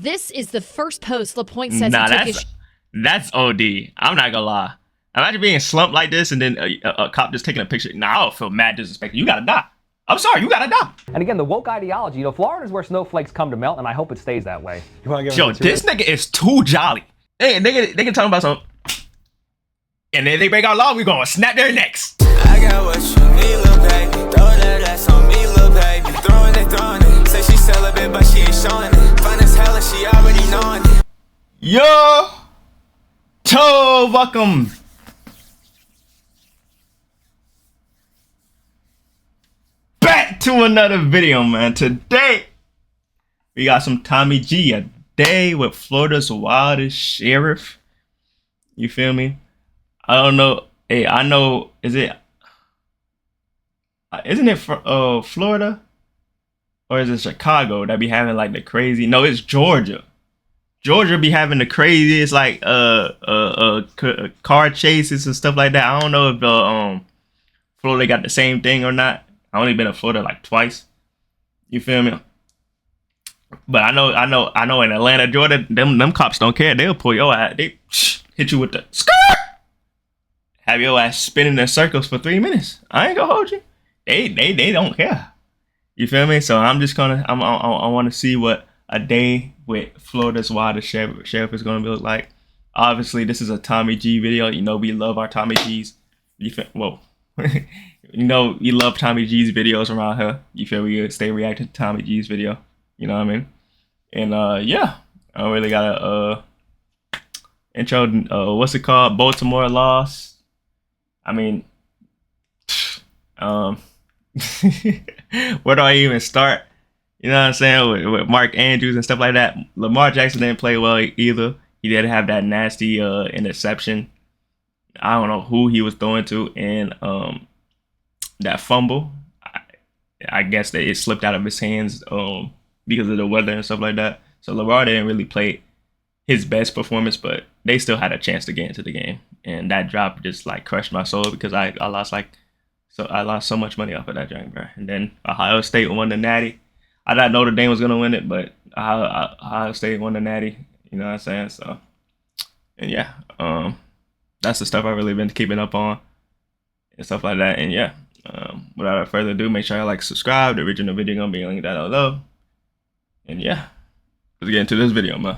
This is the first post LaPointe says Nah, he took his... that's OD. I'm not gonna lie. Imagine being slumped like this and then a cop just taking a picture. Nah, I'll feel mad disrespected. You gotta die. I'm sorry, you gotta die. And again, the woke ideology, you know, Florida is where snowflakes come to melt, and I hope it stays that way. Yo, this nigga is too jolly. Hey, they can talk about something. And then they break our law, we gonna snap their necks. I got what you need, little baby. Throw that ass on me, little baby. Throwing it. Say she celibate, but she ain't showing it. Fine as hell, and she already knowing it. Yo, welcome. Back to another video, man. Today, we got some Tommy G, a day with Florida's wildest sheriff. You feel me? I don't know. Hey, I know. Isn't it for Florida, or is it Chicago that be having like the crazy? No, it's Georgia. Georgia be having the craziest like car chases and stuff like that. I don't know if Florida got the same thing or not. I only been to Florida like twice. You feel me? But I know in Atlanta, Georgia, them cops don't care. They'll pull your ass. They hit you with the skirt. Have your ass spinning in circles for 3 minutes. I ain't gonna hold you. They don't care. You feel me? So I'm just gonna I want to see what a day with Florida's wildest sheriff is gonna look like. Obviously, this is a Tommy G video. You know we love our Tommy G's. You feel? Whoa. You know we love Tommy G's videos around here. You feel we stay reacting to Tommy G's video. You know what I mean? And yeah, I don't really got a intro. What's it called? Baltimore lost. I mean, where do I even start? You know what I'm saying? With Mark Andrews and stuff like that. Lamar Jackson didn't play well either. He did have that nasty interception. I don't know who he was throwing to, and that fumble. I guess that it slipped out of his hands because of the weather and stuff like that. So Lamar didn't really play his best performance, but they still had a chance to get into the game. And that drop just like crushed my soul because I lost so much money off of that joint, bro. And then Ohio State won the Natty. I thought Notre Dame was gonna win it, but Ohio State won the Natty. You know what I'm saying? So, and yeah, that's the stuff I've really been keeping up on and stuff like that. And yeah, without further ado, make sure you like, subscribe. The original video gonna be linked down below. And yeah, let's get into this video, man.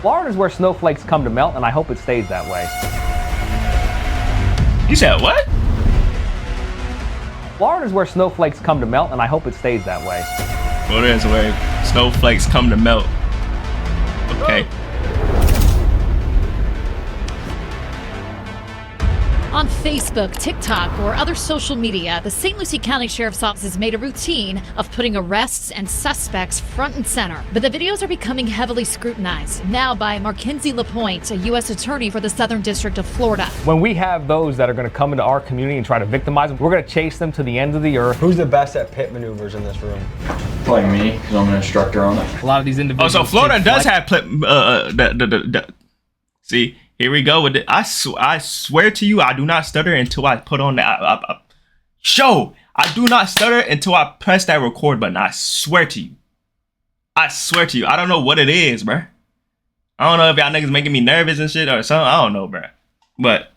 Florida is where snowflakes come to melt, and I hope it stays that way. You said what? Florida is where snowflakes come to melt, and I hope it stays that way. Florida is where snowflakes come to melt. Okay. On Facebook, TikTok, or other social media, the St. Lucie County Sheriff's Office has made a routine of putting arrests and suspects front and center. But the videos are becoming heavily scrutinized, now by Mackenzie LaPointe, a U.S. attorney for the Southern District of Florida. When we have those that are going to come into our community and try to victimize them, we're going to chase them to the end of the earth. Who's the best at pit maneuvers in this room? Probably me, because I'm an instructor on it. A lot of these individuals. Oh, so Florida does have see. Here we go with it. I swear to you, I do not stutter until I put on that. I do not stutter until I press that record button. I swear to you. I swear to you. I don't know what it is, bro. I don't know if y'all niggas making me nervous and shit or something. I don't know, bro. But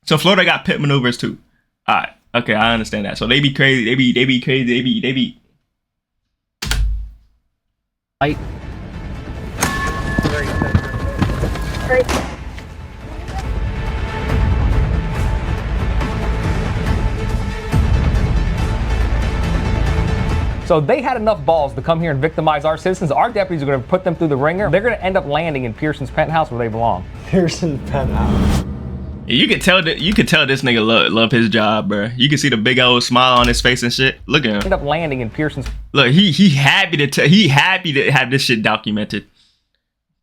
so Florida got pit maneuvers too. All right. Okay, I understand that. So they be crazy. They be crazy. They be. Right. So they had enough balls to come here and victimize our citizens. Our deputies are going to put them through the ringer. They're going to end up landing in Pearson's penthouse where they belong. Pearson's penthouse. You could tell this nigga love his job, bro. You can see the big old smile on his face and shit. Look at him. End up landing in Pearson's. Look, he happy to have this shit documented.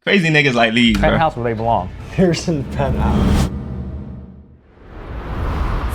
Crazy niggas like these, bro. Penthouse where they belong. Pearson's penthouse.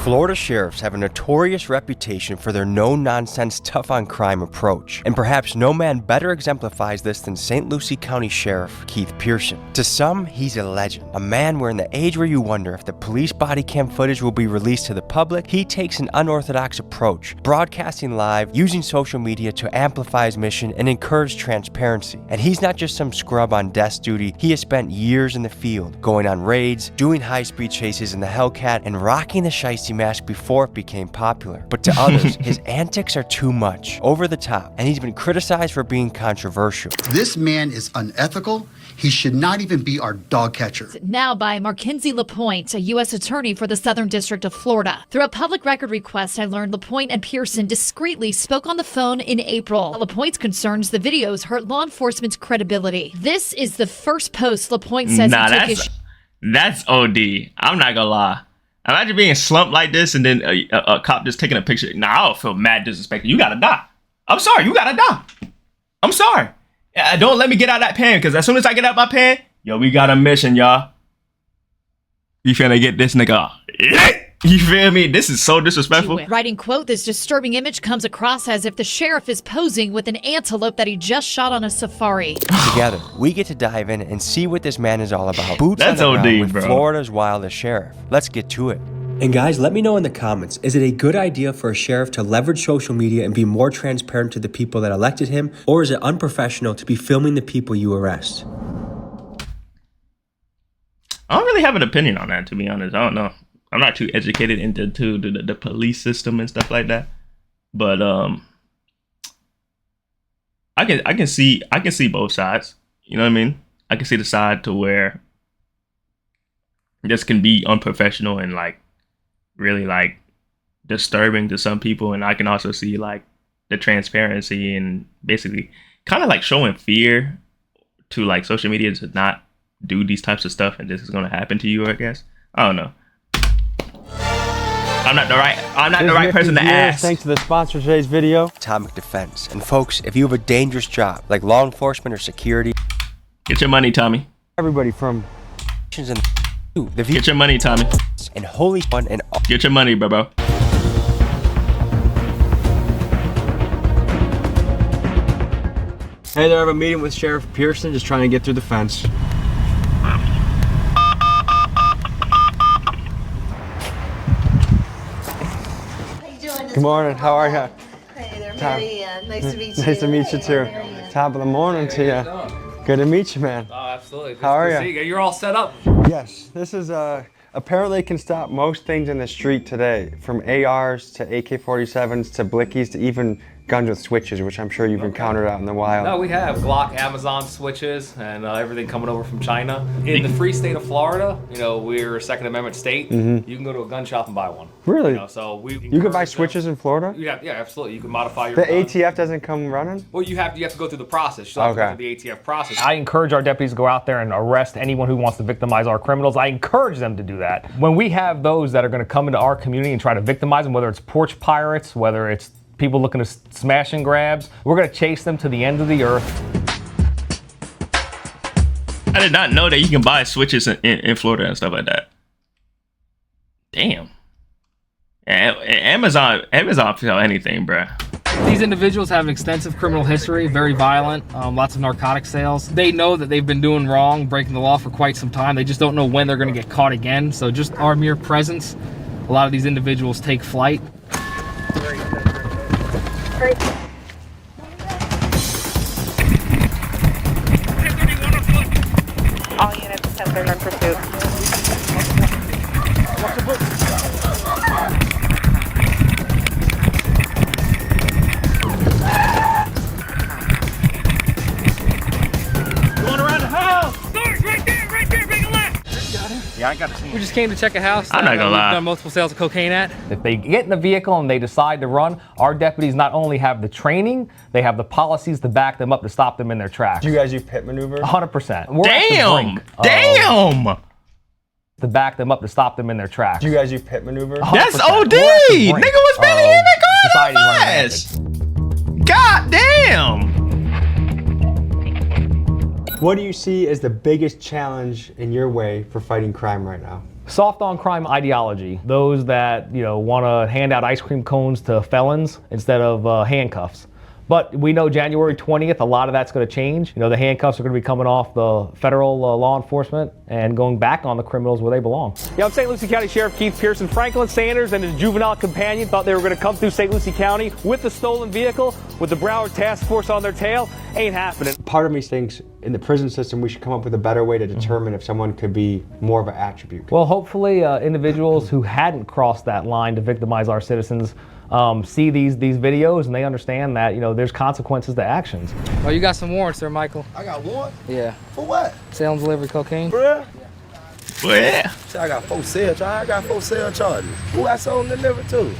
Florida sheriffs have a notorious reputation for their no-nonsense, tough-on-crime approach, and perhaps no man better exemplifies this than St. Lucie County Sheriff Keith Pearson. To some, he's a legend, a man where in the age where you wonder if the police body cam footage will be released to the public, he takes an unorthodox approach, broadcasting live, using social media to amplify his mission and encourage transparency. And he's not just some scrub on desk duty, he has spent years in the field, going on raids, doing high-speed chases in the Hellcat, and rocking the shiesty mask before it became popular. But to others, his antics are too much, over the top, and he's been criticized for being controversial. This man is unethical. He should not even be our dog catcher. Now by Mackenzie LaPointe, a U.S. attorney for the Southern District of Florida. Through a public record request, I learned LaPointe and Pearson discreetly spoke on the phone in April. LaPointe's concerns the videos hurt law enforcement's credibility. This is the first post LaPointe says he took his... That's OD. I'm not gonna lie. Imagine being slumped like this and then a cop just taking a picture. Nah, I'll feel mad disrespected. You gotta die. I'm sorry, you gotta die. I'm sorry. Don't let me get out of that pen, because as soon as I get out my pen, yo, we got a mission, y'all. You finna get this nigga. You feel me? This is so disrespectful. Writing, quote, this disturbing image comes across as if the sheriff is posing with an antelope that he just shot on a safari. Together, we get to dive in and see what this man is all about. Boots That's on the ground OD, with bro. Florida's wildest sheriff. Let's get to it. And guys, let me know in the comments, is it a good idea for a sheriff to leverage social media and be more transparent to the people that elected him? Or is it unprofessional to be filming the people you arrest? I don't really have an opinion on that, to be honest. I don't know. I'm not too educated into the police system and stuff like that. But I can see both sides. You know what I mean? I can see the side to where this can be unprofessional and like really like disturbing to some people, and I can also see like the transparency and basically kind of like showing fear to like social media to not do these types of stuff, and this is going to happen to you, I guess. I don't know. I'm not the right person to ask. Thanks to the sponsor of today's video, Atomic Defense. And folks, if you have a dangerous job like law enforcement or security, Get your money, Tommy. everybody from Get your money, Tommy. and holy fun and all. Get your money, bro. Hey there, I have a meeting with Sheriff Pearson, just trying to get through the fence. Good morning, how are you? Hey there, Tom. Marianne. Nice to meet you. Nice to meet you too. Top of the morning to you. Good to meet you, man. Oh, absolutely. How are you? you? You're all set up. Yes, this is apparently can stop most things in the street today, from ARs to AK-47s to blickies to even guns with switches, which I'm sure you've encountered out in the wild. No, we have Glock, Amazon switches, and everything coming over from China. In the free state of Florida, you know, we're a Second Amendment state. You can go to a gun shop and buy one. Really? You know, so You can buy switches in Florida? Yeah, absolutely. You can modify your The gun. ATF doesn't come running? Well, you have to go through the process. You still have to go Okay. through the ATF process. I encourage our deputies to go out there and arrest anyone who wants to victimize our criminals. I encourage them to do that. When we have those that are going to come into our community and try to victimize them, whether it's porch pirates, whether it's people looking to smash and grabs, we're going to chase them to the end of the earth. I did not know that you can buy switches in Florida and stuff like that. Damn. Amazon sell anything, bruh. These individuals have an extensive criminal history, very violent, lots of narcotic sales. They know that they've been doing wrong, breaking the law for quite some time. They just don't know when they're going to get caught again. So just our mere presence, a lot of these individuals take flight. All units 10 in pursuit. Going around the house. Yeah, I got to see. We just came to check a house. I'm not gonna lie. We've done multiple sales of cocaine at. If they get in the vehicle and they decide to run, our deputies not only have the training, they have the policies to back them up to stop them in their tracks. Do you guys do pit maneuvers? 100%. Damn! To back them up to stop them in their tracks. Do you guys do pit maneuvers? 100%. That's We're OD! at the brink Nigga was barely of even going society's on running fast. rampant. God damn! What do you see as the biggest challenge in your way for fighting crime right now? Soft on crime ideology. Those that, want to hand out ice cream cones to felons instead of handcuffs. But we know January 20th, a lot of that's going to change. The handcuffs are going to be coming off the federal law enforcement and going back on the criminals where they belong. Yeah, I'm St. Lucie County Sheriff Keith Pearson. Franklin Sanders and his juvenile companion thought they were going to come through St. Lucie County with a stolen vehicle with the Broward Task Force on their tail. Ain't happening. Part of me thinks in the prison system we should come up with a better way to determine if someone could be more of an attribute. Well, hopefully individuals who hadn't crossed that line to victimize our citizens see these videos and they understand that there's consequences to actions. Oh, you got some warrants there, Michael. I got warrant? Yeah. For what? Sale and delivery cocaine. Bruh? Well, yeah. See, I got 4 sale charges. I got 4 sale charges. Who I sold and delivered to?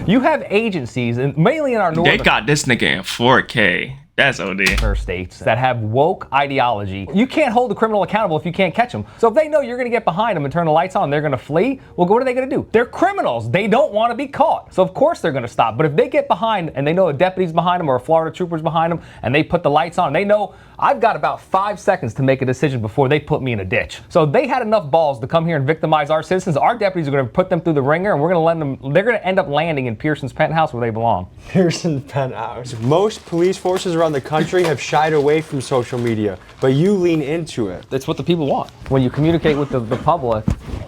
You have agencies, and mainly in our northern... They got this nigga in 4K. That's OD. States that have woke ideology. You can't hold the criminal accountable if you can't catch them. So if they know you're going to get behind them and turn the lights on, they're going to flee. Well, what are they going to do? They're criminals. They don't want to be caught. So of course they're going to stop. But if they get behind and they know a deputy's behind them or a Florida trooper's behind them and they put the lights on, they know I've got about 5 seconds to make a decision before they put me in a ditch. So they had enough balls to come here and victimize our citizens. Our deputies are going to put them through the ringer and we're going to let them. They're going to end up landing in Pearson's penthouse where they belong. Pearson's penthouse. Most police forces around the country have shied away from social media, but you lean into it. That's what the people want. When you communicate with the public,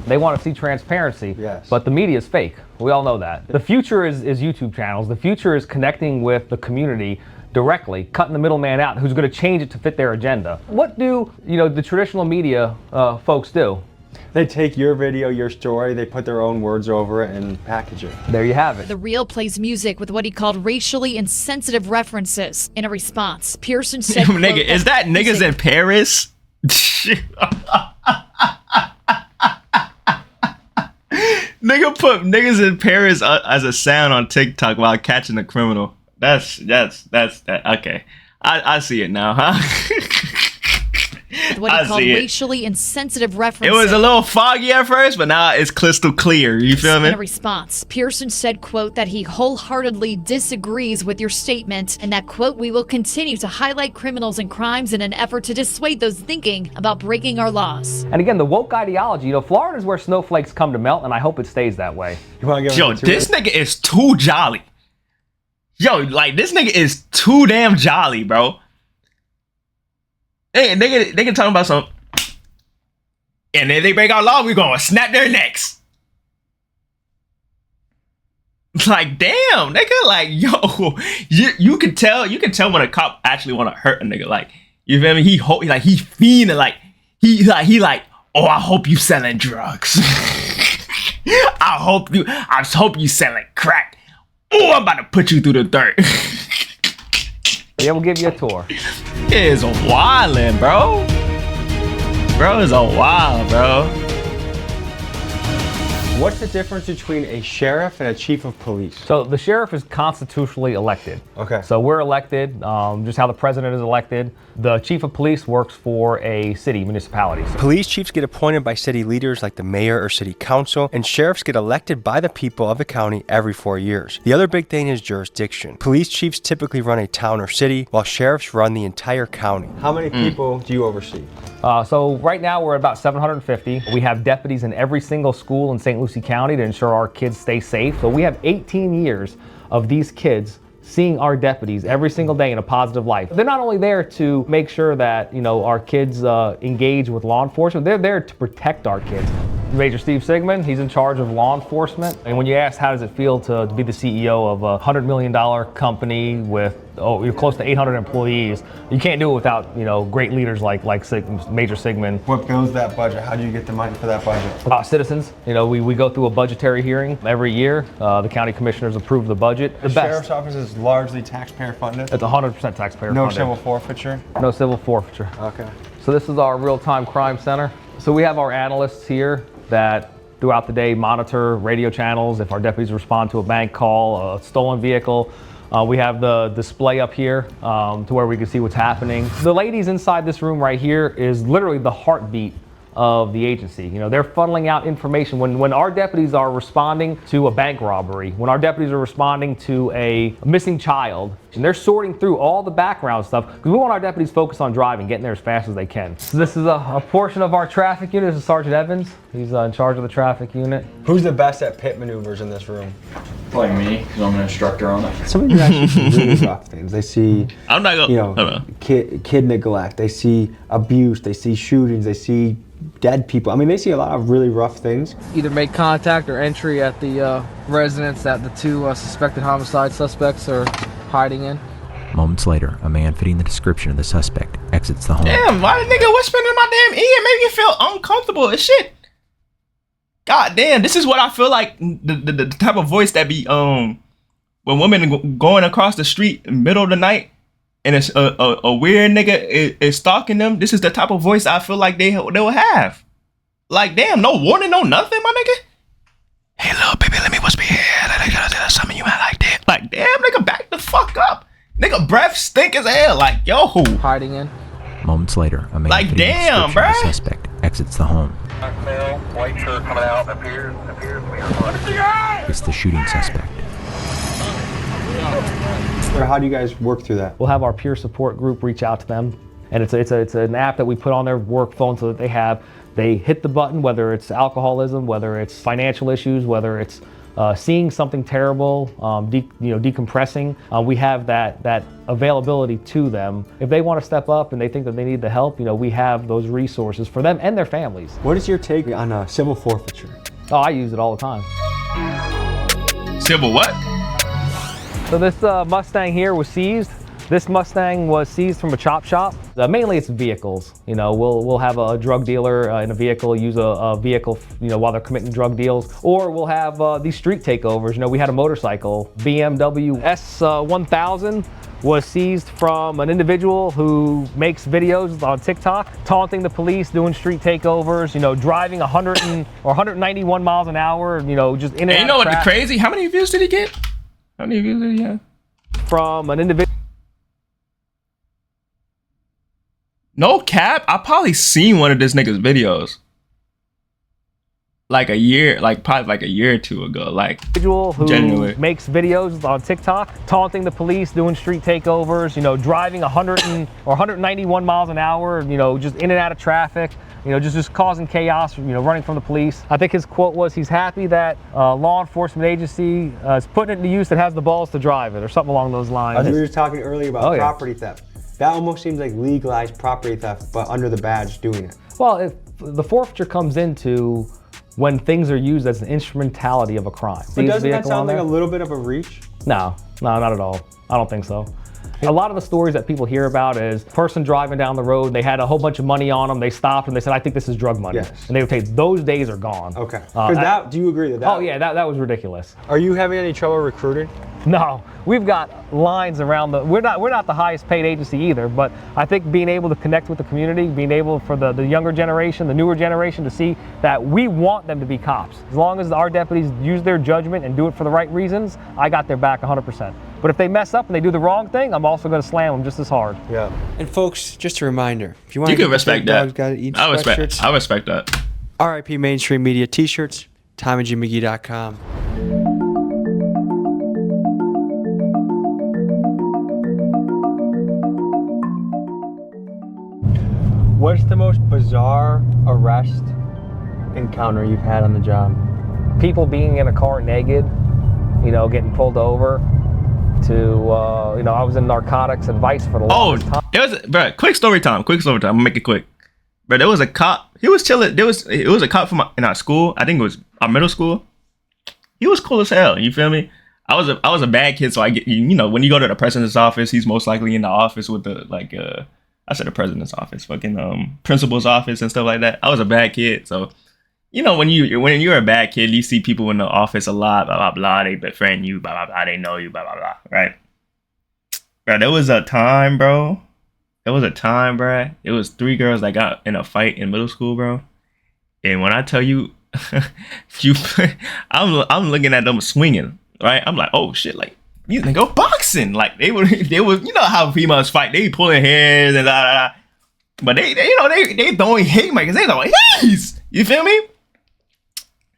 they want to see transparency. Yes. But the media is fake. We all know that. The future is YouTube channels. The future is connecting with the community directly, cutting the middleman out who's going to change it to fit their agenda. What do the traditional media folks do? They take your video, your story, they put their own words over it and package it. There you have it. The Real plays music with what he called racially insensitive references. In a response, Pearson said, Nigga, is that niggas in Paris? Nigga put niggas in Paris as a sound on TikTok while catching a criminal. That's that. Okay. I see it now, huh? What he called racially insensitive references. It was a little foggy at first, but now it's crystal clear. You feel me? In a response, Pearson said, quote, that he wholeheartedly disagrees with your statement and that, quote, we will continue to highlight criminals and crimes in an effort to dissuade those thinking about breaking our laws. And again, the woke ideology, Florida is where snowflakes come to melt, and I hope it stays that way. Yo, this nigga is too jolly. Yo, like, this nigga is too damn jolly, bro. Hey, they can talk about something. And if they break our law, we're gonna snap their necks. Like, damn, nigga, like, yo, you can tell when a cop actually want to hurt a nigga. Like, you feel me? He fiending, like, he like, oh, I hope you selling drugs. I hope you selling crack. Oh, I'm about to put you through the dirt. Yeah, we'll give you a tour. It is wildin', bro. Bro is a wild, bro. What's the difference between a sheriff and a chief of police? So the sheriff is constitutionally elected. Okay. So we're elected, just how the president is elected. The chief of police works for a city, municipality. Police chiefs get appointed by city leaders like the mayor or city council, and sheriffs get elected by the people of the county every 4 years. The other big thing is jurisdiction. Police chiefs typically run a town or city, while sheriffs run the entire county. How many people do you oversee? So right now we're at about 750. We have deputies in every single school in St. Lucie County to ensure our kids stay safe. So we have 18 years of these kids seeing our deputies every single day in a positive light. They're not only there to make sure that, our kids engage with law enforcement, they're there to protect our kids. Major Steve Sigmund, he's in charge of law enforcement. And when you ask how does it feel to be the CEO of a $100 million company with, you're close to 800 employees, you can't do it without, great leaders like Major Sigmund. What builds that budget? How do you get the money for that budget? Citizens, we go through a budgetary hearing every year. The county commissioners approve the budget. The sheriff's office is largely taxpayer funded? It's 100% taxpayer funded. No civil forfeiture? No civil forfeiture. Okay. So this is our real-time crime center. So we have our analysts here that throughout the day monitor radio channels. If our deputies respond to a bank call, a stolen vehicle, we have the display up here to where we can see what's happening. The ladies inside this room right here is literally the heartbeat of the agency. You know, they're funneling out information when our deputies are responding to a bank robbery, when our deputies are responding to a missing child, and they're sorting through all the background stuff because we want our deputies focused on driving, getting there as fast as they can. So this is a portion of our traffic unit. This is Sergeant Evans. He's in charge of the traffic unit. Who's the best at pit maneuvers in this room? Probably me, because I'm an instructor on it. Some of you actually see really rough things. They see, I'm not gonna, you know, kid neglect. They see abuse. They see shootings. They see dead people. I mean, they see a lot of really rough things. Either make contact or entry at the residence that the two suspected homicide suspects are hiding in. Moments later, a man fitting the description of the suspect exits the home. Damn, why the nigga whispering in my damn ear? Made me feel uncomfortable as shit. God damn, this is what I feel like the type of voice that be when women going across the street in the middle of the night and it's a weird nigga is stalking them. This is the type of voice I feel like they will have. Like, damn, no warning, no nothing, my nigga. Hey, little baby, let me whisper here. Something you might like that. Like, damn, nigga, back the fuck up. Nigga, breath stink as hell. Like, yo. Hiding in. Moments later, a man like, fitting the damn, description of bruh. the suspect exits the home. White shirt coming out, appears to be a It's the shooting suspect. How do you guys work through that? We'll have our peer support group reach out to them, and it's an app that we put on their work phone so that they hit the button, whether it's alcoholism, whether it's financial issues, whether it's seeing something terrible, decompressing. We have that availability to them. If they want to step up and they think that they need the help, we have those resources for them and their families. What is your take on civil forfeiture? Oh, I use it all the time. Civil what? So this Mustang here was seized. This Mustang was seized from a chop shop. Mainly it's vehicles. We'll have a drug dealer in a vehicle use a vehicle, while they're committing drug deals. Or we'll have these street takeovers. We had a motorcycle, BMW S1000 was seized from an individual who makes videos on TikTok, taunting the police, doing street takeovers, driving 100 or 191 miles an hour, just in and out. You know what the crazy? How many views did he get? How many views did he have? From an individual. No cap, I probably seen one of this nigga's videos. Probably like a year or two ago. Like, individual who genuine. Makes videos on TikTok, taunting the police, doing street takeovers, driving 100 or 191 miles an hour, just in and out of traffic, just causing chaos, running from the police. I think his quote was, he's happy that law enforcement agency is putting it into use that has the balls to drive it, or something along those lines. We were just talking earlier about property theft. That almost seems like legalized property theft, but under the badge doing it. Well, if the forfeiture comes into when things are used as an instrumentality of a crime. But doesn't that sound like a little bit of a reach? No, not at all. I don't think so. A lot of the stories that people hear about is person driving down the road, they had a whole bunch of money on them, they stopped and they said, I think this is drug money. Yes. And they would say, those days are gone. Okay. Do you agree that? Oh yeah, that was ridiculous. Are you having any trouble recruiting? No, we've got lines around we're not the highest paid agency either, but I think being able to connect with the community, being able for the younger generation, the newer generation to see that we want them to be cops. As long as our deputies use their judgment and do it for the right reasons, I got their back 100%. But if they mess up and they do the wrong thing, I'm also going to slam them just as hard. Yeah. And folks, just a reminder, if you want You to can respect that. I respect that. RIP Mainstream Media t-shirts, TomandJimMcGee.com. What's the most bizarre arrest encounter you've had on the job? People being in a car naked, getting pulled over. I was in narcotics and vice for the longest time. There was, bro, quick story time. I'm gonna make it quick. But there was a cop. He was chilling. It was a cop from in our school. I think it was our middle school. He was cool as hell. You feel me? I was a bad kid, so I get when you go to the president's office, he's most likely in the office with the I said the president's office, fucking principal's office and stuff like that. I was a bad kid, so when you're a bad kid, you see people in the office a lot, blah blah blah. They befriend you, blah blah blah. They know you, blah blah blah. Right? Bro, there was a time, bro. There was 3 girls that got in a fight in middle school, bro. And when I tell you, I'm looking at them swinging, right? I'm like, oh shit, like you can go boxing. Like they were, how females fight. They pulling hairs and da da da. But they throwing haymakers. They throwing he's. You feel me?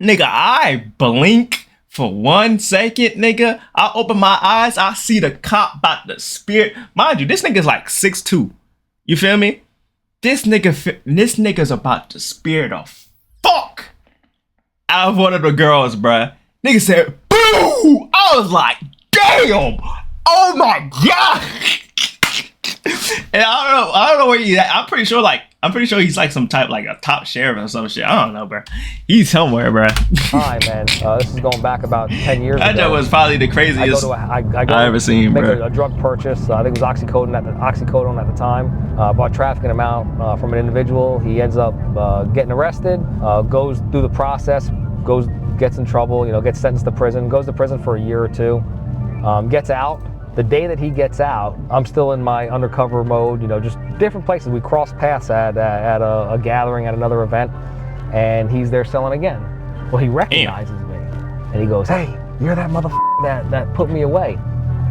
Nigga, I blink for 1 second, nigga. I open my eyes. I see the cop about to spear. Mind you, this nigga's like 6'2". You feel me? This nigga's about to spear the fuck out of one of the girls, bruh. Nigga said, boo! I was like, damn! Oh my god! And I don't know where he's at. I'm pretty sure he's like some type, like a top sheriff or some shit. I don't know, bro. He's somewhere, bro. Hi, man. This is going back about 10 years ago. That was probably the craziest I ever seen, make bro. a drug purchase. I think it was oxycodone at the time. Bought trafficking him out from an individual. He ends up getting arrested. Goes through the process. Gets in trouble. Gets sentenced to prison. Goes to prison for a year or 2. Gets out. The day that he gets out, I'm still in my undercover mode, just different places. We cross paths at a gathering at another event, and he's there selling again. Well, he recognizes me, and he goes, hey, you're that motherfucker that put me away.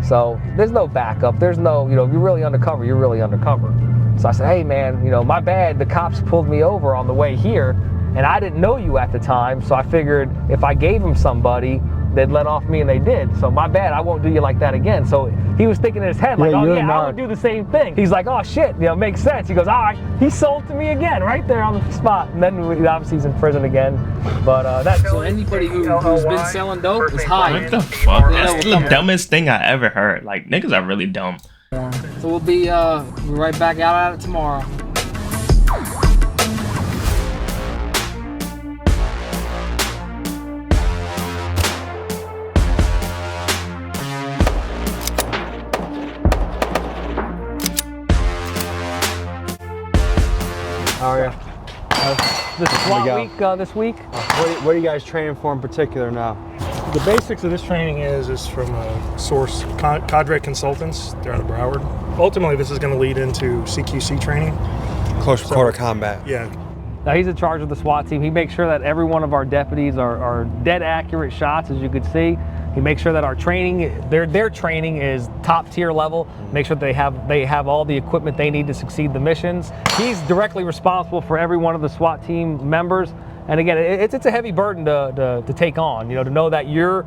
So there's no backup. There's no, you're really undercover, you're really undercover. So I said, hey, man, my bad. The cops pulled me over on the way here, and I didn't know you at the time, so I figured if I gave him somebody, they'd let off me, and they did. So my bad, I won't do you like that again. So he was thinking in his head, like, oh yeah, I would do the same thing. He's like, oh shit, makes sense. He goes, all right, he sold to me again, right there on the spot. And then obviously he's in prison again. But that's so anybody who's been selling dope is high. What the fuck? That's the dumbest thing I ever heard. Like, niggas are really dumb. So we'll be right back out at it tomorrow. How are you? This SWAT week this week. What are you guys training for in particular now? The basics of this training is from a source, Cadre Consultants. They're out of Broward. Ultimately, this is going to lead into CQC training. Close quarter combat. Yeah. Now he's in charge of the SWAT team. He makes sure that every one of our deputies are dead accurate shots, as you could see. He makes sure that our training, their training is top tier level. Make sure they have all the equipment they need to succeed the missions. He's directly responsible for every one of the SWAT team members. And again, it's a heavy burden to take on. To know that you're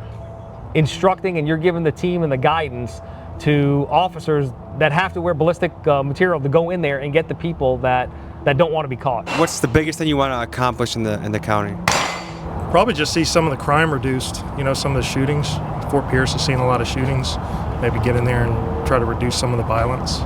instructing and you're giving the team and the guidance to officers that have to wear ballistic material to go in there and get the people that don't want to be caught. What's the biggest thing you want to accomplish in the county? Probably just see some of the crime reduced, some of the shootings. Fort Pierce has seen a lot of shootings. Maybe get in there and try to reduce some of the violence.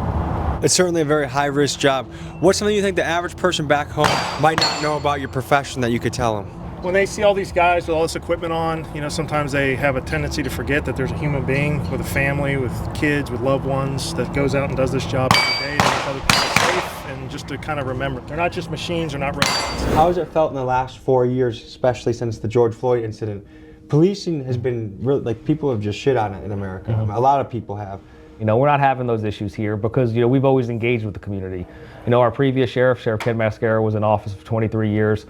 It's certainly a very high-risk job. What's something you think the average person back home might not know about your profession that you could tell them? When they see all these guys with all this equipment on, sometimes they have a tendency to forget that there's a human being with a family, with kids, with loved ones that goes out and does this job every day to make other people safe, and just to kind of remember, they're not just machines, they're not robots. How has it felt in the last 4 years, especially since the George Floyd incident? Policing has been really, people have just shit on it in America. Mm-hmm. A lot of people have. We're not having those issues here because, we've always engaged with the community. Our previous Sheriff Ken Mascara, was in office for 23 years.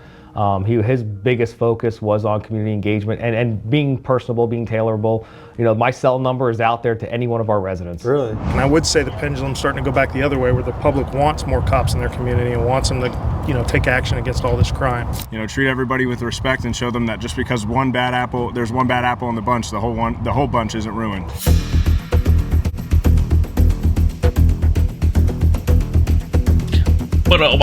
His biggest focus was on community engagement and being personable, being tailorable. My cell number is out there to any one of our residents. Really? And I would say the pendulum's starting to go back the other way, where the public wants more cops in their community and wants them to, take action against all this crime. Treat everybody with respect and show them that just because there's one bad apple in the bunch, the whole bunch isn't ruined. Damn,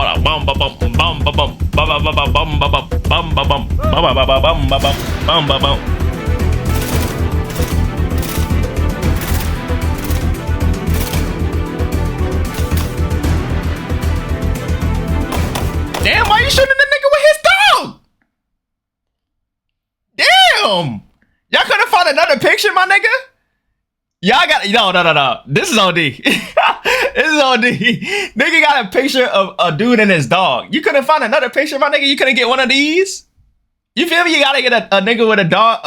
why you shooting the nigga with his dog? Damn! Y'all couldn't find another picture, my nigga? Y'all got no. This is OD. This is OD. Nigga got a picture of a dude and his dog. You couldn't find another picture, my nigga? You couldn't get one of these? You feel me? You gotta get a nigga with a dog,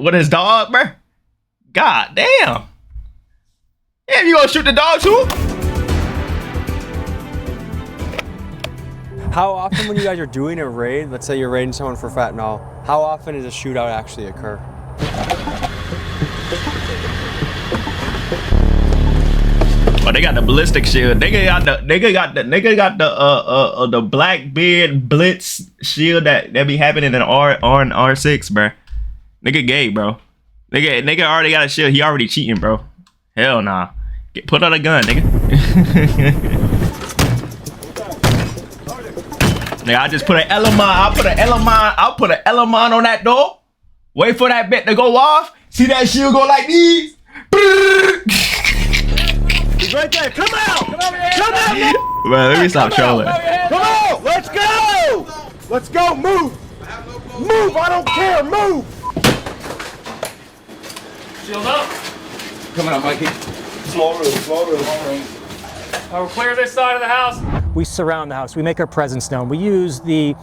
with his dog, bruh. God damn. Damn, you gonna shoot the dog too? How often when you guys are doing a raid, let's say you're raiding someone for fentanyl, how often does a shootout actually occur? Oh, they got the ballistic shield. Nigga got the Blackbeard Blitz shield that be happening in R6, bro. Nigga gay, bro. Nigga already got a shield. He already cheating, bro. Hell nah. Put out a gun, nigga. Nigga, I just put an element. I'll put an element on that door. Wait for that bit to go off. See that shield go like these. He's right there. Come out! Come out! Man, let me stop trolling. Come on! Let's go! Let's go! Move! Move! I don't care! Move! Shield up. Coming up, Mikey. Small room, small room, small room. We'll clear this side of the house. We surround the house. We make our presence known. We use the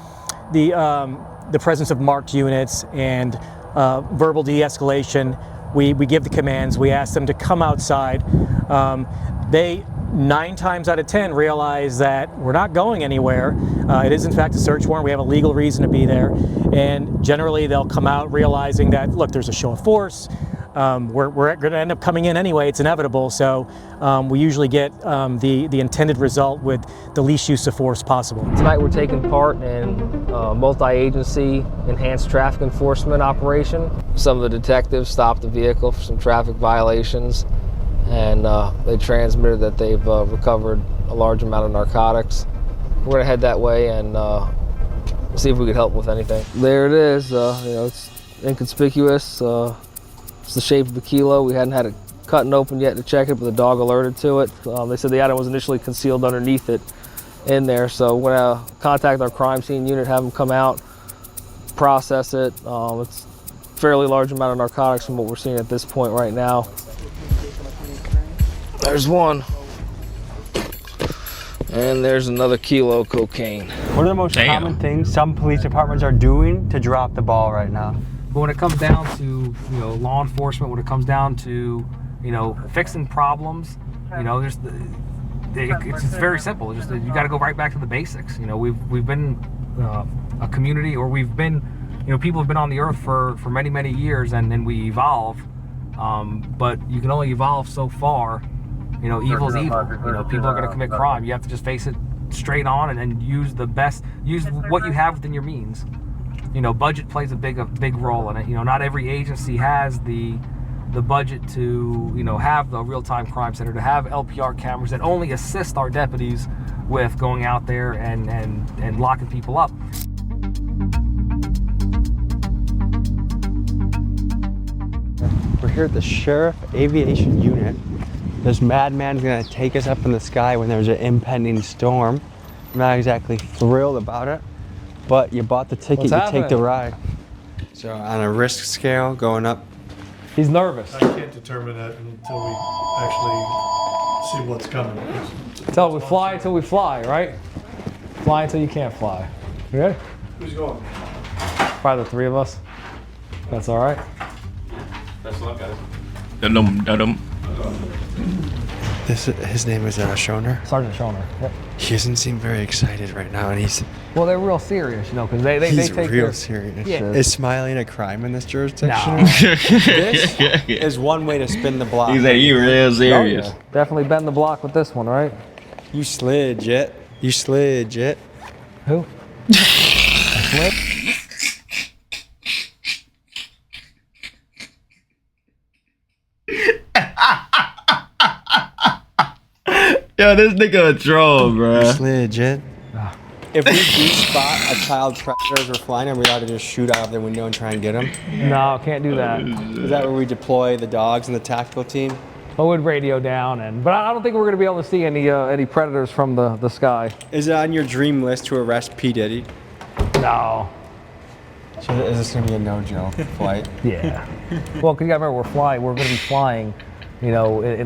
presence of marked units and verbal de-escalation. We give the commands. We ask them to come outside. They 9 times out of 10 realize that we're not going anywhere. It is in fact a search warrant. We have a legal reason to be there, and generally they'll come out realizing that, look, there's a show of force. We're going to end up coming in anyway. It's inevitable. So we usually get the intended result with the least use of force possible. Tonight we're taking part in a multi-agency enhanced traffic enforcement operation. Some of the detectives stopped the vehicle for some traffic violations, and they transmitted that they've recovered a large amount of narcotics. We're going to head that way and see if we could help with anything. There it is. It's inconspicuous. It's the shape of a kilo. We hadn't had it cut and opened yet to check it, but the dog alerted to it. They said the item was initially concealed underneath it in there. So we're gonna contact our crime scene unit, have them come out, process it. It's a fairly large amount of narcotics from what we're seeing at this point right now. There's one. And there's another kilo of cocaine. What are the most common things some police departments are doing to drop the ball right now? But when it comes down to, law enforcement, when it comes down to, fixing problems, it's very simple. It's just you got to go right back to the basics. We've been a community, or we've been, people have been on the earth for many, many years, and then we evolve. But you can only evolve so far. Evil's evil. People are going to commit crime. You have to just face it straight on and use what you have within your means. Budget plays a big role in it. Not every agency has the budget to, have the real-time crime center, to have LPR cameras that only assist our deputies with going out there and locking people up. We're here at the Sheriff Aviation Unit. This madman's gonna take us up in the sky when there's an impending storm. I'm not exactly thrilled about it, but you bought the ticket, you take the ride. So on a risk scale, going up. He's nervous. I can't determine that until we actually see what's coming. Until we fly, right? Fly until you can't fly. You ready? Who's going? Probably the 3 of us. That's all right. Best luck, guys. Dum-dum. His name is Schoner. Sergeant Schoner. Yep. He doesn't seem very excited right now, and well, they're real serious, because they take real serious. Yeah. Is smiling a crime in this jurisdiction? No. This is one way to spin the block. He's like, you real serious. Oh, yeah. Definitely bend the block with this one, right? You slid, Jet. You slid, Jet. Who? I slid? Yo, this nigga a troll, bro. You slid, Jet. If we do spot a child predator as we're flying, are we allowed to just shoot out of the window and try and get him? No, can't do that. Is that where we deploy the dogs and the tactical team? I would radio down, but I don't think we're going to be able to see any predators from the sky. Is it on your dream list to arrest P. Diddy? No. So is this going to be a no-joke flight? Yeah. Well, because you got to remember, we're going to be flying, in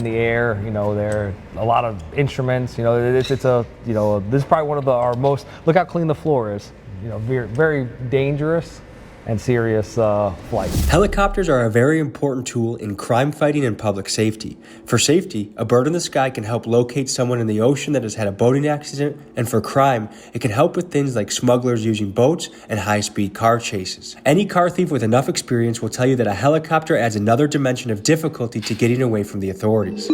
the air. There are a lot of instruments. This is probably one of our most. Look how clean the floor is. Very, very dangerous and serious flight. Helicopters are a very important tool in crime fighting and public safety. For safety, a bird in the sky can help locate someone in the ocean that has had a boating accident, and for crime, it can help with things like smugglers using boats and high-speed car chases. Any car thief with enough experience will tell you that a helicopter adds another dimension of difficulty to getting away from the authorities.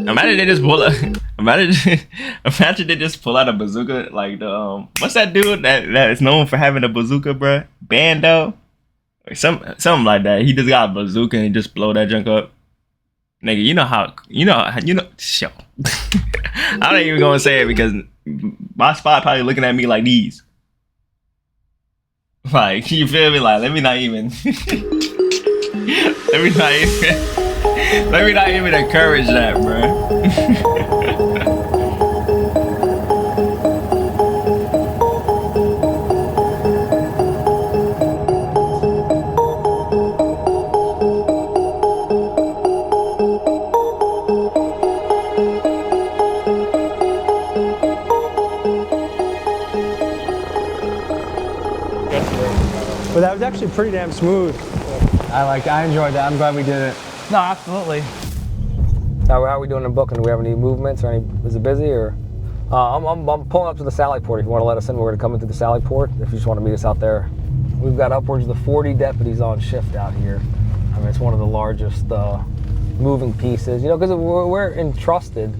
Imagine they just pull out. Imagine they just pull out a bazooka like the what's that dude that is known for having a bazooka, bruh? Bando, or something like that. He just got a bazooka and he just blow that junk up. Nigga, you know. Show. I ain't even gonna say it because my spot probably looking at me like these. Like, you feel me? Like, let me not even encourage that, bro. But that was actually pretty damn smooth. I enjoyed that. I'm glad we did it. No, absolutely. How are we doing in booking? Do we have any movements or is it busy or? I'm pulling up to the Sally Port. If you want to let us in, we're going to come into the Sally Port. If you just want to meet us out there. We've got upwards of 40 deputies on shift out here. I mean, it's one of the largest moving pieces, you know, because we're entrusted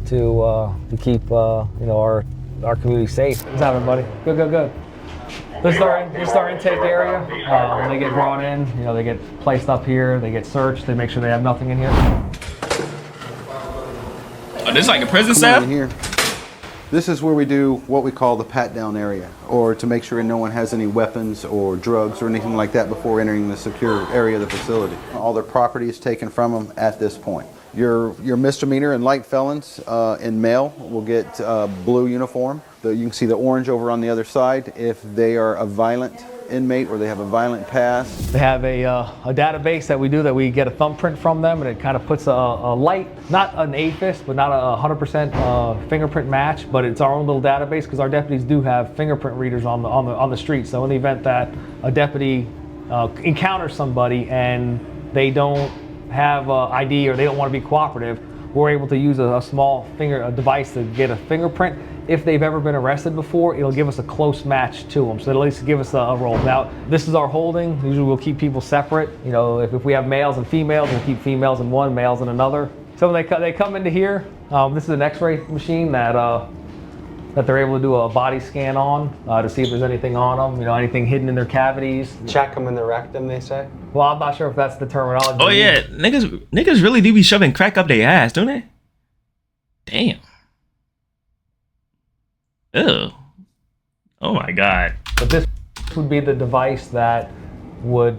to keep, you know, our community safe. What's happening, buddy? Good. This is our intake area. When they get brought in, you know, they get placed up here, they get searched, they make sure they have nothing in here. Oh, this is like a prison cell? Here. This is where we do what we call the pat down area, or to make sure no one has any weapons or drugs or anything like that before entering the secure area of the facility. All their property is taken from them at this point. Your misdemeanor and light felons in male will get blue uniform. You can see the orange over on the other side if they are a violent inmate or they have a violent past. They have a database that we get a thumbprint from them, and it kind of puts a light, not an AFIS, but not a 100% fingerprint match, but it's our own little database because our deputies do have fingerprint readers on the street. So in the event that a deputy encounters somebody and they don't have ID or they don't want to be cooperative, we're able to use a small device to get a fingerprint. If they've ever been arrested before, it'll give us a close match to them. So it'll at least give us a roll. Now, this is our holding. Usually we'll keep people separate. You know, if we have males and females, we'll keep females in one, males in another. So when they come into here, this is an X-ray machine that they're able to do a body scan on to see if there's anything on them, you know, anything hidden in their cavities. Check them in the rectum, they say? Well, I'm not sure if that's the terminology. Oh yeah, niggas really do be shoving crack up their ass, don't they? Damn. Ew. Oh my god. But this would be the device that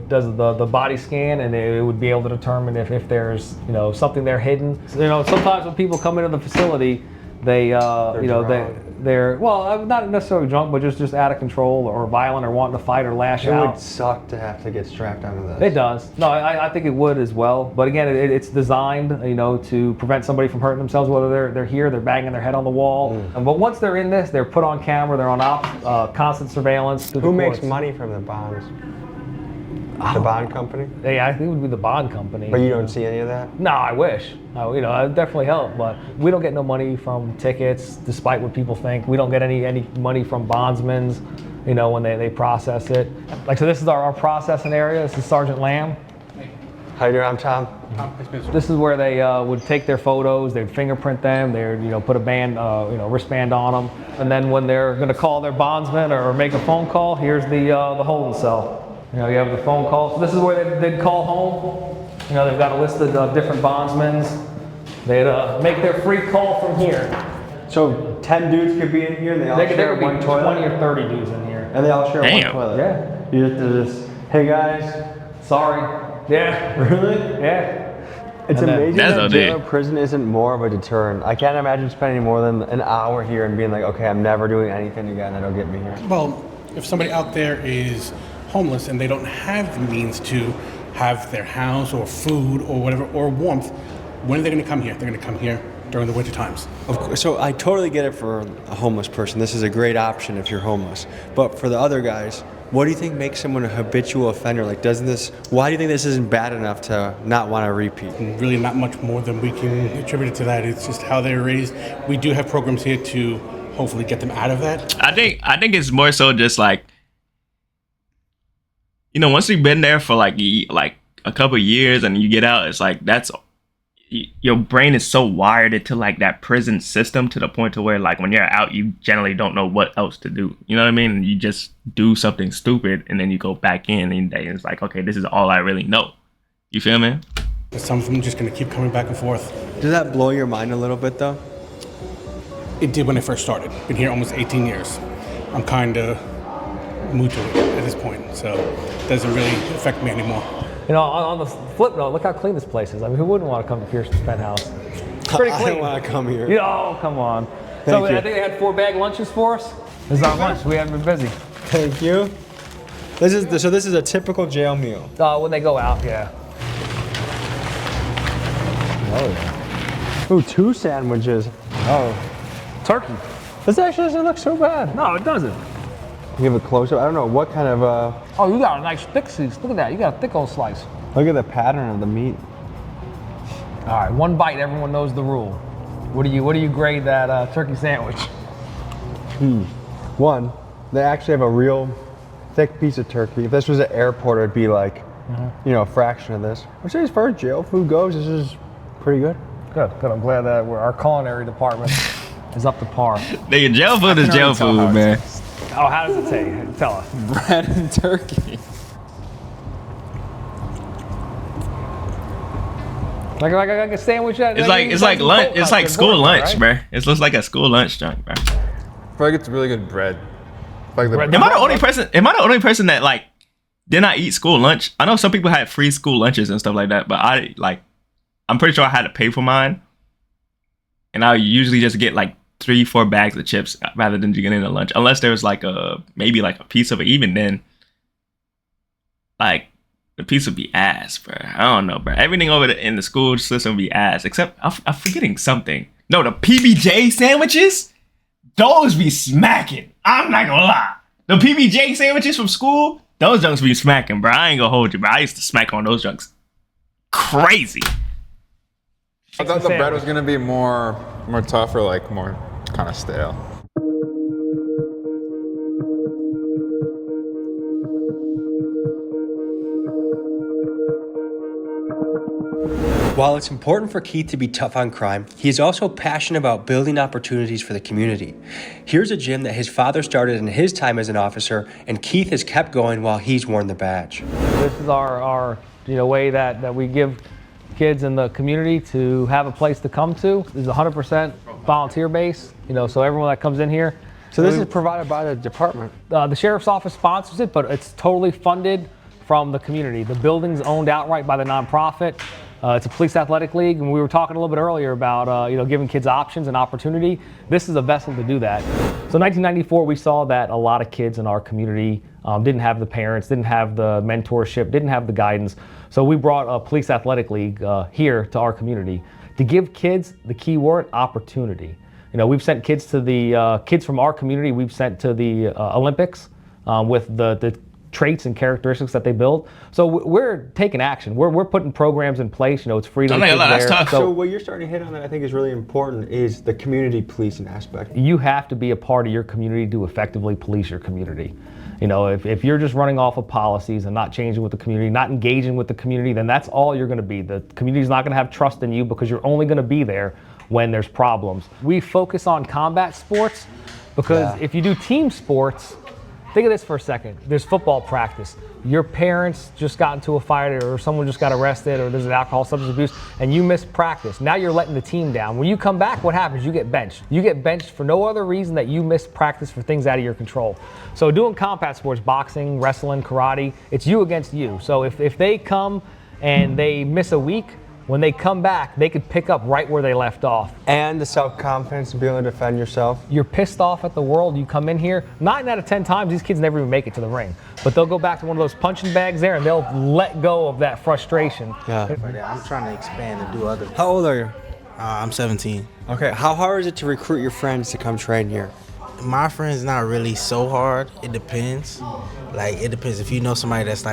does the body scan, and it would be able to determine if there's, you know, something there hidden. So, you know, sometimes when people come into the facility, they're well, not necessarily drunk, but just out of control or violent or wanting to fight or lash out. It would suck to have to get strapped onto this. It does. No, I think it would as well. But again, it's designed, you know, to prevent somebody from hurting themselves, whether they're here, they're banging their head on the wall. But once they're in this, they're put on camera, they're on constant surveillance. Who makes money from the bonds? The bond company? Yeah, I think it would be the bond company. But you don't see any of that? No, I wish. You know, it definitely help, but we don't get no money from tickets, despite what people think. We don't get any money from bondsmen, you know, when they process it. Like, so this is our processing area. This is Sergeant Lamb. How you doing? I'm Tom. This is where they would take their photos, they'd fingerprint them, they'd, you know, put a band, you know, wristband on them. And then when they're gonna call their bondsman or make a phone call, here's the holding cell. You know, you have the phone call. So this is where they'd call home. You know, they've got a list of different bondsmen. They'd make their free call from here. So 10 dudes could be in here, and they all share one toilet? 20 or 30 dudes in here. And they all share one toilet? Yeah. You have to just, hey guys. Sorry. Yeah. Really? Yeah. It's And then- amazing That's that OD. jail or prison isn't more of a deterrent. I can't imagine spending more than an hour here and being like, okay, I'm never doing anything again that'll get me here. Well, if somebody out there is homeless and they don't have the means to have their house or food or whatever, or warmth, when are they going to come here? They're going to come here during the winter times. Of course, so I totally get it for a homeless person. This is a great option if you're homeless. But for the other guys, what do you think makes someone a habitual offender? Like, why do you think this isn't bad enough to not want to repeat? Really not much more than we can attribute it to that. It's just how they're raised. We do have programs here to hopefully get them out of that. I think it's more so just like, you know, once you've been there for like a couple of years and you get out, it's like your brain is so wired into like that prison system to the point to where like when you're out, you generally don't know what else to do. You know what I mean? You just do something stupid and then you go back in and it's like, okay, this is all I really know. You feel me? Some of them just gonna keep coming back and forth. Does that blow your mind a little bit though? It did when I first started. Been here almost 18 years. I'm kind of moved to it at this point, so it doesn't really affect me anymore. You know, on the flip note, look how clean this place is. I mean, who wouldn't want to come to Pearson's penthouse? It's pretty clean. I want to come here. Oh, come on. Thank you. I think they had 4 bag lunches for us. This is our lunch. We haven't been busy. Thank you. This is a typical jail meal. When they go out, yeah. Oh yeah. Ooh, 2 sandwiches. Oh. Turkey. This actually doesn't look so bad. No, it doesn't. Give a close up. I don't know what kind of Oh, you got a nice thick slice. Look at that. You got a thick old slice. Look at the pattern of the meat. All right, 1 bite. Everyone knows the rule. What do you grade that turkey sandwich? 1, they actually have a real thick piece of turkey. If this was an airport, it'd be like, you know, a fraction of this. Which as far as jail food goes, this is pretty good. Good. I'm glad that our culinary department is up to par. Nigga, jail food is jail food, man. Oh, how does it taste? Tell us. Bread and turkey. Like a sandwich. It's like lunch. It's like school lunch, bro. It looks like a school lunch junk, bro. I feel like it's really good bread. Like the Am I the only person that like did not eat school lunch? I know some people had free school lunches and stuff like that, but I'm pretty sure I had to pay for mine, and I usually just get like 3-4 bags of chips rather than getting a lunch, unless there was like maybe a piece of it. Even then, like the piece would be ass, bro. I don't know, bro. Everything over in the school system would be ass, except I'm forgetting something. No, the PBJ sandwiches, those be smacking. I'm not gonna lie. The PBJ sandwiches from school, those junks be smacking, bro. I ain't gonna hold you, bro. I used to smack on those junks. Crazy. I thought the bread was gonna be more tough or like more kind of stale. While it's important for Keith to be tough on crime, he is also passionate about building opportunities for the community. Here's a gym that his father started in his time as an officer, and Keith has kept going while he's worn the badge. This is our way that we give kids in the community to have a place to come to. This is 100% volunteer base, so everyone that comes in here. So this is provided by the department? The sheriff's office sponsors it, but it's totally funded from the community. The building's owned outright by the nonprofit. It's a police athletic league, and we were talking a little bit earlier about giving kids options and opportunity. This is a vessel to do that. So 1994, we saw that a lot of kids in our community didn't have the parents, didn't have the mentorship, didn't have the guidance. So we brought a police athletic league here to our community to give kids the key word, opportunity. We've sent kids to the kids from our community. We've sent to the Olympics with the traits and characteristics that they build. So we're taking action. We're putting programs in place. It's free to the kids there. Tough. So what you're starting to hit on that I think is really important is the community policing aspect. You have to be a part of your community to effectively police your community. If you're just running off of policies and not changing with the community, not engaging with the community, then that's all you're going to be. The community's not going to have trust in you because you're only going to be there when there's problems. We focus on combat sports because if you do team sports, think of this for a second. There's football practice. Your parents just got into a fight or someone just got arrested or there's an alcohol substance abuse and you missed practice. Now you're letting the team down. When you come back, what happens? You get benched. You get benched for no other reason that you missed practice for things out of your control. So doing combat sports, boxing, wrestling, karate, it's you against you. So if they come and they miss a week, when they come back, they could pick up right where they left off. And the self-confidence to be able to defend yourself. You're pissed off at the world. You come in here, 9 out of 10 times, these kids never even make it to the ring. But they'll go back to one of those punching bags there and they'll let go of that frustration. Yeah. I'm trying to expand and do other. How old are you? I'm 17. Okay, how hard is it to recruit your friends to come train here? My friends not really so hard. It depends. It depends if you know somebody that's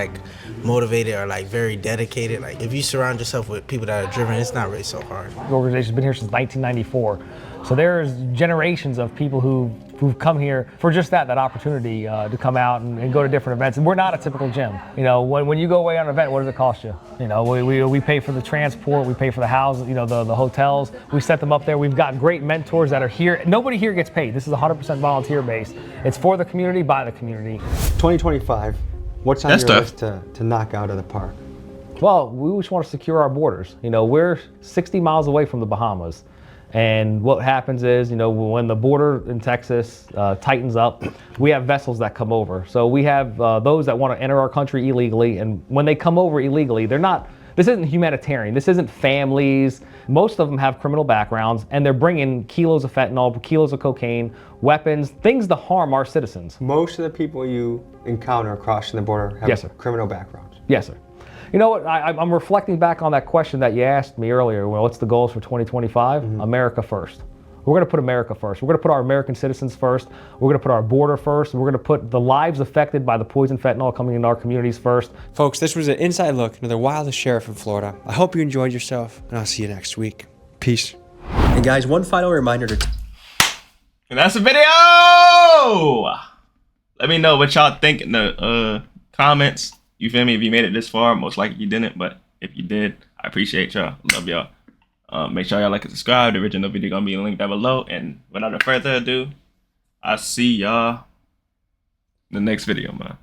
motivated or very dedicated. If you surround yourself with people that are driven, it's not really so hard. The organization's been here since 1994. So there's generations of people who've come here for just that opportunity to come out and go to different events. And we're not a typical gym. You know, when you go away on an event, what does it cost you? You know, we pay for the transport, we pay for the houses, you know, the hotels. We set them up there. We've got great mentors that are here. Nobody here gets paid. This is 100% volunteer based. It's for the community, by the community. 2025, what's on your list to knock out of the park? Well, we just want to secure our borders. You know, we're 60 miles away from the Bahamas. And what happens is, you know, when the border in Texas tightens up, we have vessels that come over. So we have those that want to enter our country illegally. And when they come over illegally, this isn't humanitarian. This isn't families. Most of them have criminal backgrounds, and they're bringing kilos of fentanyl, kilos of cocaine, weapons, things to harm our citizens. Most of the people you encounter crossing the border have criminal backgrounds. Yes, sir. You know what, I'm reflecting back on that question that you asked me earlier. Well, what's the goals for 2025? America first. We're gonna put America first. We're gonna put our American citizens first. We're gonna put our border first. We're gonna put the lives affected by the poison fentanyl coming into our communities first. Folks, this was an inside look into the wildest sheriff in Florida. I hope you enjoyed yourself, and I'll see you next week. Peace. And guys, one final reminder to... And that's the video! Let me know what y'all think in the comments. You feel me? If you made it this far, most likely you didn't, but if you did, I appreciate y'all. Love y'all. Make sure y'all like and subscribe. The original video gonna be linked down below. And without further ado, I'll see y'all in the next video, man.